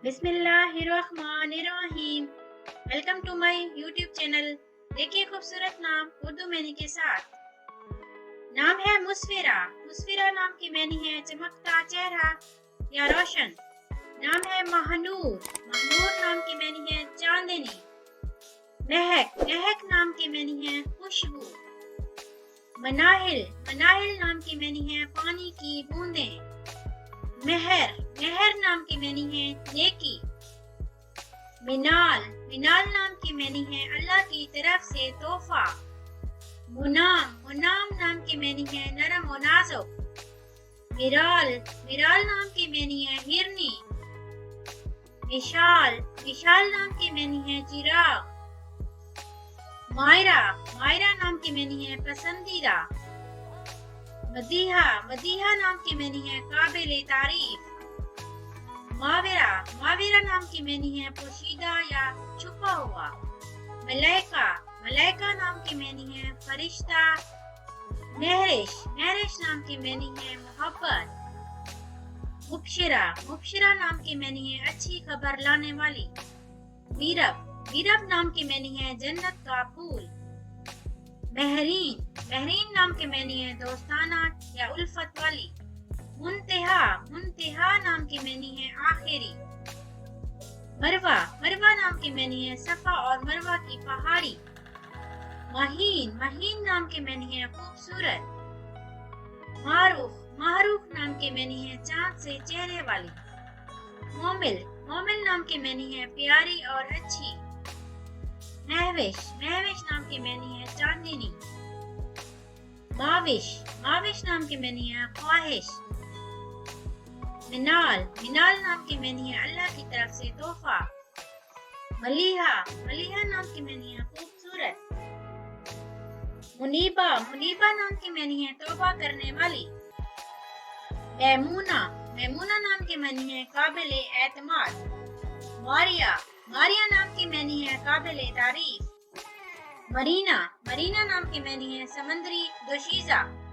बिस्मिल्लाहिर्रहमानिर्रहीम। Welcome to my YouTube channel. देखिए खूबसूरत नाम उर्दू मैनी के साथ। नाम है मुस्फिरा। मुस्फिरा नाम की मैनी है चमकता चेहरा या रोशन। नाम है महनूर। महनूर नाम की मैनी है चांदनी। महक। महक नाम की मैनी है खुशबू। मनाहिल। मनाहिल नाम की मैनी है पानी की बूंदें। मेहर। मेहर नाम की मैनी है नेकी। मिनाल। मिनाल नाम की मैनी है अल्लाह की तरफ से तोहफा। मुनाम। मुनाम नाम की मैनी है नरम और नाजुक। मिराल। मिराल नाम की मैनी है हिरनी। मिशाल। मिशाल नाम की मैनी है चिराग। मायरा। मायरा नाम की मैनी है पसंदीदा। मदीहा। मदीहा नाम की मैनी है काबिले तारीफ। माविरा। माविरा नाम की मैनी है पोशीदा या छुपा हुआ। मलाइका। मलाइका नाम की मैनी है फरिश्ता। महरिश। महरिश नाम की मैनी है मोहब्बत। मुबशिरा। मुबशिरा नाम की मैनी है अच्छी खबर लाने वाली। मीरब। मीरब नाम की मैनी है जन्नत का फूल। महरीन। महरीन नाम के मैनी है दोस्ताना या उल्फत वाली। मुंतहा। मुंतहा नाम की मैनी है आखिरी। मरवा। मरवा नाम की मैनी है सफा और मरवा की पहाड़ी। महीन। महीन नाम की मैनी है खूबसूरत। मारूफ। मारूफ नाम की मैनी है चांद से चेहरे वाली। मोमिल। मोमिल नाम की मैनी है प्यारी और अच्छी। महविश। महविश नाम की मैनी है चांदनी। माविश। माविश नाम की मैनी है ख्वाहिश। मिनाल। मिनाल नाम की मैनी है अल्लाह की तरफ से तोहफा। मलीहा। मलीहा नाम की मैनी है खूबसूरत। मुनीबा। मुनीबा नाम की मैनी है तौबा करने वाली। मैमूना। मैमूना नाम की मैनी है काबिले एतमाद। मारिया। मारिया नाम की मैनी है काबिले तारीफ। मरीना। मरीना नाम की मैनी है समंदरी दोशीज़ा।